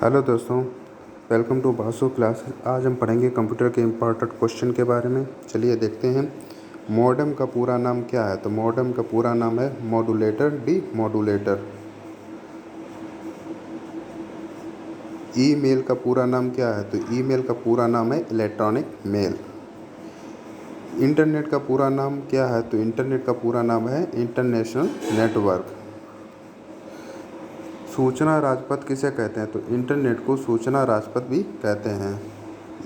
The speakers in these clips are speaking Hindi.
हेलो दोस्तों, वेलकम टू बासु क्लास। आज हम पढ़ेंगे कंप्यूटर के इम्पोर्टेंट क्वेश्चन के बारे में। चलिए देखते हैं। मॉडेम का पूरा नाम क्या है? तो मॉडेम का पूरा नाम है मॉड्यूलेटर डी मॉड्यूलेटर। ईमेल का पूरा नाम क्या है? तो ईमेल का पूरा नाम है इलेक्ट्रॉनिक मेल। इंटरनेट का पूरा नाम क्या है? तो इंटरनेट का पूरा नाम है इंटरनेशनल नेटवर्क। सूचना राजपथ किसे कहते हैं? तो इंटरनेट को सूचना राजपथ भी कहते हैं।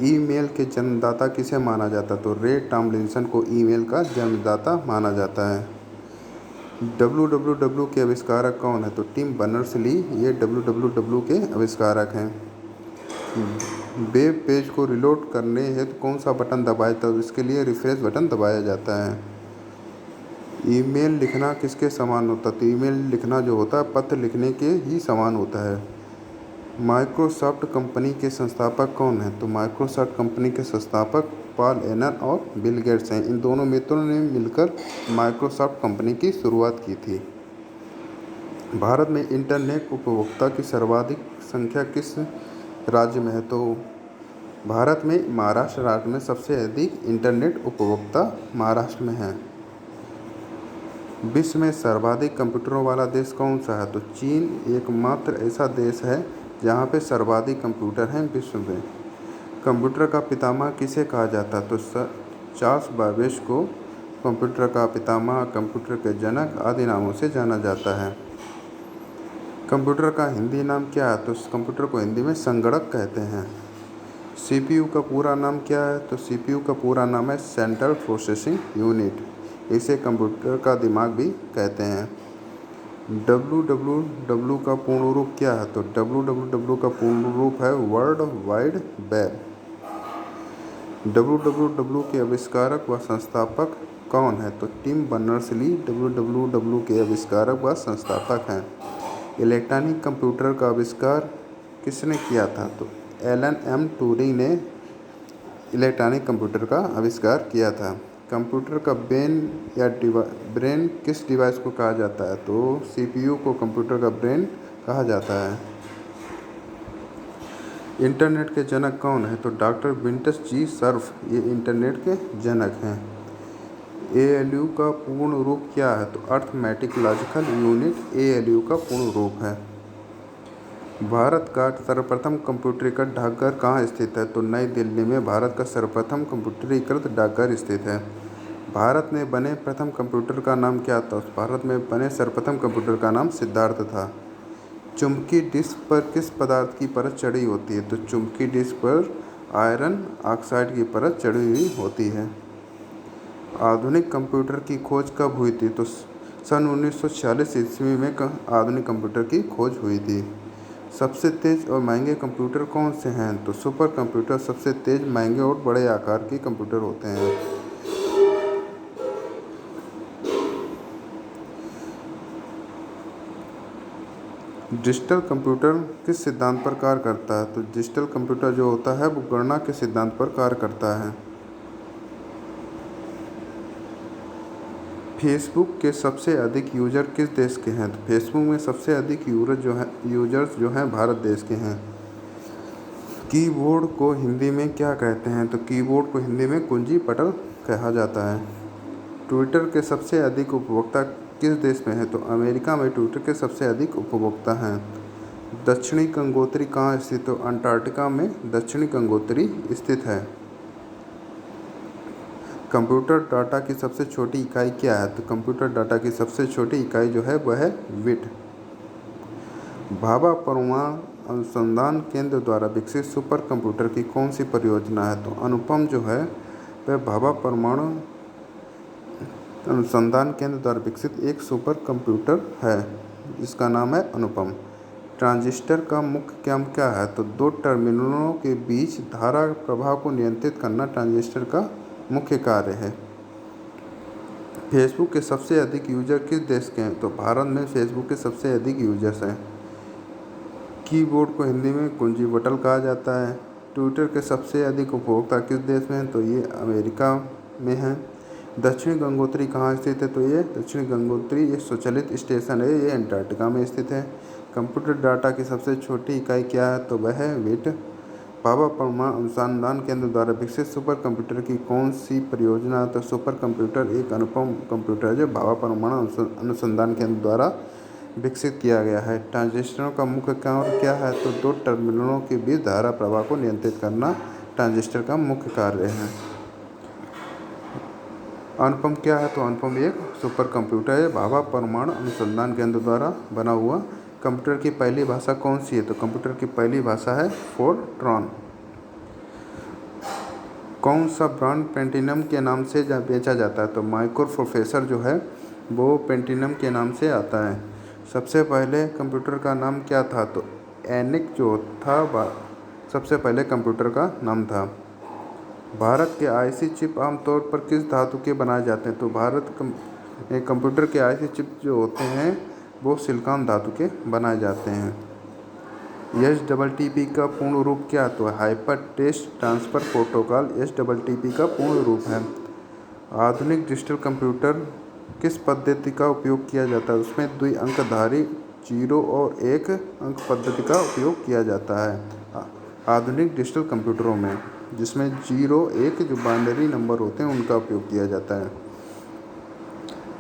ईमेल के जन्मदाता किसे माना जाता है? तो रे टॉमलिंसन को ईमेल का जन्मदाता माना जाता है। www के आविष्कारक कौन है? तो टिम बर्नर्स-ली ये www के आविष्कारक हैं। वेब पेज को रिलोड करने हेतु कौन सा बटन दबाए? तो इसके लिए रिफ्रेश बटन दबाया जाता है। ईमेल लिखना किसके समान होता है? तो ईमेल लिखना जो होता है पत्र लिखने के ही समान होता है। माइक्रोसॉफ्ट कंपनी के संस्थापक कौन हैं? तो माइक्रोसॉफ्ट कंपनी के संस्थापक पॉल एलन और बिल गेट्स हैं। इन दोनों मित्रों ने मिलकर माइक्रोसॉफ्ट कंपनी की शुरुआत की थी। भारत में इंटरनेट उपभोक्ता की सर्वाधिक संख्या किस राज्य में है? तो भारत में महाराष्ट्र राज्य में सबसे अधिक इंटरनेट उपभोक्ता महाराष्ट्र में है। विश्व में सर्वाधिक कंप्यूटरों वाला देश कौन सा है? तो चीन एकमात्र ऐसा देश है जहाँ पे सर्वाधिक कंप्यूटर हैं विश्व में। कंप्यूटर का पितामह किसे कहा जाता है? तो चार्ल्स बाबेज को कंप्यूटर का पितामह, कंप्यूटर के जनक आदि नामों से जाना जाता है। कंप्यूटर का हिंदी नाम क्या है? तो कंप्यूटर को हिंदी में संगणक कहते हैं। सीपीयू का पूरा नाम क्या है? तो सीपीयू का पूरा नाम है सेंट्रल प्रोसेसिंग यूनिट। इसे कंप्यूटर का दिमाग भी कहते हैं। www का पूर्ण रूप क्या है? तो www का पूर्ण रूप है वर्ल्ड वाइड वेब। www के आविष्कारक व संस्थापक कौन है? तो टिम बर्नर्स-ली www के आविष्कारक व संस्थापक हैं। इलेक्ट्रॉनिक कंप्यूटर का आविष्कार किसने किया था? तो एलन एम ट्यूरिंग ने इलेक्ट्रॉनिक कंप्यूटर का आविष्कार किया था। कंप्यूटर का ब्रेन किस डिवाइस को कहा जाता है? तो सीपीयू को कंप्यूटर का ब्रेन कहा जाता है। इंटरनेट के जनक कौन है? तो डॉक्टर विंटस जी सर्फ ये इंटरनेट के जनक हैं। एएलयू का पूर्ण रूप क्या है? तो अर्थमेटिक लॉजिकल यूनिट एएलयू का पूर्ण रूप है। भारत का सर्वप्रथम कंप्यूटरीकृत डाकघर कहाँ स्थित है? तो नई दिल्ली में भारत का सर्वप्रथम कंप्यूटरीकृत डाकघर स्थित है। भारत में बने प्रथम कंप्यूटर का नाम क्या था? भारत में बने सर्वप्रथम कंप्यूटर का नाम सिद्धार्थ था। चुंबकीय डिस्क पर किस पदार्थ की परत चढ़ी होती है? तो चुंबकीय डिस्क पर आयरन ऑक्साइड की परत चढ़ी हुई होती है। आधुनिक कंप्यूटर की खोज कब हुई थी? तो सन 1946 ईस्वी में आधुनिक कंप्यूटर की खोज हुई थी। सबसे तेज़ और महंगे कंप्यूटर कौन से हैं? तो सुपर कंप्यूटर सबसे तेज़, महंगे और बड़े आकार के कंप्यूटर होते हैं। डिजिटल कंप्यूटर किस सिद्धांत पर कार्य करता है? तो डिजिटल कंप्यूटर जो होता है वो गणना के सिद्धांत पर कार्य करता है। फेसबुक के सबसे अधिक यूजर किस देश के हैं? तो फेसबुक में सबसे अधिक यूजर्स जो हैं भारत देश के हैं। कीबोर्ड को हिंदी में क्या कहते हैं? तो कीबोर्ड को हिंदी में कुंजी पटल कहा जाता है। ट्विटर के सबसे अधिक उपभोक्ता किस देश में है? तो अमेरिका में ट्विटर के सबसे अधिक उपभोक्ता हैं। दक्षिणी गंगोत्री कहाँ स्थित? तो अंटार्कटिका में दक्षिणी गंगोत्री स्थित है। कंप्यूटर डाटा की सबसे छोटी इकाई क्या है? तो कंप्यूटर डाटा की सबसे छोटी इकाई जो है वह है बिट। भाभा परमाणु अनुसंधान केंद्र द्वारा विकसित सुपर कंप्यूटर की कौन सी परियोजना है? तो अनुपम जो है वह भाभा परमाणु अनुसंधान केंद्र द्वारा विकसित एक सुपर कंप्यूटर है जिसका नाम है अनुपम। ट्रांजिस्टर का मुख्य काम क्या है? तो दो टर्मिनलों के बीच धारा प्रवाह को नियंत्रित करना ट्रांजिस्टर का मुख्य कार्य है। फेसबुक के सबसे अधिक यूजर किस देश के हैं? तो भारत में फेसबुक के सबसे अधिक यूजर्स हैं। कीबोर्ड को हिंदी में कुंजी पटल कहा जाता है। ट्विटर के सबसे अधिक उपभोक्ता किस देश में हैं? तो ये अमेरिका में हैं। दक्षिणी गंगोत्री कहाँ स्थित है? तो ये दक्षिणी गंगोत्री एक स्वचालित स्टेशन है, ये अंटार्कटिका में स्थित है। कंप्यूटर डाटा की सबसे छोटी इकाई क्या है? तो वह है बिट। भाभा परमाणु अनुसंधान केंद्र द्वारा विकसित सुपर कंप्यूटर की कौन सी परियोजना? तो सुपर कंप्यूटर एक अनुपम कंप्यूटर है जो भाभा परमाणु अनुसंधान केंद्र द्वारा विकसित किया गया है। ट्रांजिस्टरों का मुख्य कार्य क्या है? तो दो टर्मिनलों के बीच धारा प्रवाह को नियंत्रित करना ट्रांजिस्टर का मुख्य कार्य है। अनुपम क्या है? तो अनुपम एक सुपर कंप्यूटर है भाभा परमाणु अनुसंधान केंद्र द्वारा बना हुआ। कंप्यूटर की पहली भाषा कौन सी है? तो कंप्यूटर की पहली भाषा है फोरट्रॉन। कौन सा ब्रांड पेंटिनम के नाम से बेचा जाता है? तो माइक्रो प्रोसेसर जो है वो पेंटिनम के नाम से आता है। सबसे पहले कंप्यूटर का नाम क्या था? तो एनिक जो था सबसे पहले कंप्यूटर का नाम था। भारत के आईसी चिप आमतौर पर किस धातु के बनाए जाते हैं? तो कंप्यूटर के आईसी चिप जो होते हैं वो सिलिकॉन धातु के बनाए जाते हैं। HTTP का पूर्ण रूप क्या? तो hyper text transfer protocol HTTP का पूर्ण रूप है। आधुनिक डिजिटल कंप्यूटर किस पद्धति का उपयोग किया जाता है? उसमें द्विअंकधारी 0 और 1 अंक पद्धति का उपयोग किया जाता है आधुनिक डिजिटल कंप्यूटरों में, जिसमें 0 1 जो बाइनरी नंबर होते हैं उनका उपयोग किया जाता है।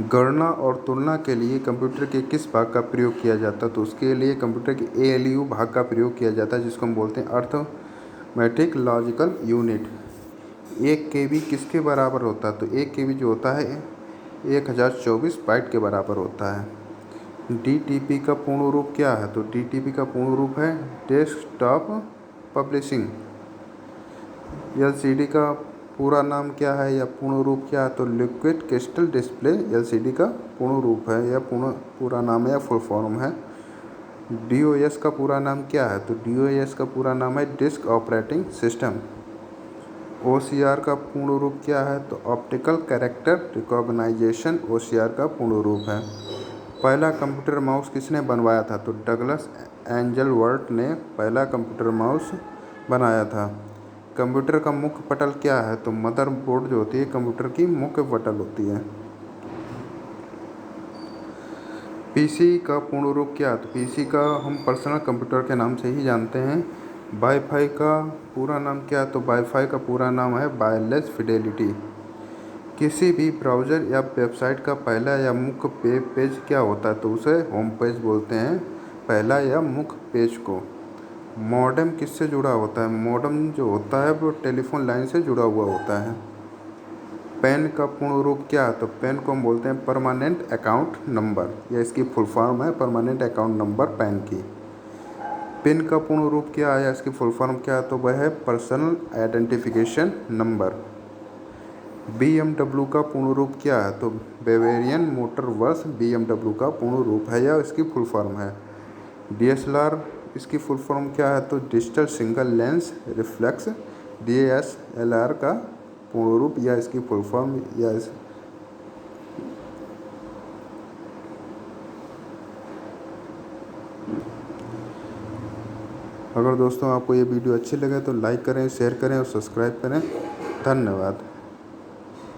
गणना और तुलना के लिए कंप्यूटर के किस भाग का प्रयोग किया जाता है? तो उसके लिए कंप्यूटर के ALU भाग का प्रयोग किया जाता है, जिसको हम बोलते हैं अर्थमेटिक लॉजिकल यूनिट। 1 KB किसके बराबर होता है? तो 1 KB जो होता है 1024 बाइट के बराबर होता है। DTP का पूर्ण रूप क्या है? तो DTP का पूर्ण रूप है डेस्कटॉप पब्लिशिंग। LCD का पूरा नाम क्या है या पूर्ण रूप क्या है? तो लिक्विड क्रिस्टल डिस्प्ले LCD का पूर्ण रूप है या पूरा नाम है या फुल फॉर्म है। DOS का पूरा नाम क्या है? तो DOS का पूरा नाम है डिस्क ऑपरेटिंग सिस्टम। OCR का पूर्ण रूप क्या है? तो ऑप्टिकल कैरेक्टर रिकॉग्नाइजेशन OCR का पूर्ण रूप है। पहला कंप्यूटर माउस किसने बनवाया था? तो डगलस एंजलवर्थ ने पहला कंप्यूटर माउस बनाया था। कंप्यूटर का मुख्य पटल क्या है? तो मदरबोर्ड जो होती है कंप्यूटर की मुख्य पटल होती है। PC का पूर्ण रूप क्या है? तो PC का हम पर्सनल कंप्यूटर के नाम से ही जानते हैं। वाईफाई का पूरा नाम क्या है? तो वाईफाई का पूरा नाम है वायरलेस फिडेलिटी। किसी भी ब्राउज़र या वेबसाइट का पहला या मुख्य पेज क्या होता है? तो उसे होम पेज बोलते हैं, पहला या मुख्य पेज को। मॉडेम किससे जुड़ा होता है? मॉडेम जो होता है वो टेलीफोन लाइन से जुड़ा हुआ होता है। पैन का पूर्ण रूप क्या है? तो पैन को हम बोलते हैं परमानेंट अकाउंट नंबर, या इसकी फुल फॉर्म है परमानेंट अकाउंट नंबर पैन की। पिन का पूर्ण रूप क्या है या इसकी फुल फॉर्म क्या है? तो वह है पर्सनल आइडेंटिफिकेशन नंबर। BMW का पूर्ण रूप क्या है? तो बेवेरियन मोटर वर्क्स BMW का पूर्ण रूप है या इसकी फुल फॉर्म है। DSLR इसकी फुल फॉर्म क्या है? तो digital single lens reflex DSLR का पूर्ण रूप या इसकी फुल फॉर्म या अगर दोस्तों आपको ये वीडियो अच्छी लगे तो लाइक करें, शेयर करें और सब्सक्राइब करें। धन्यवाद।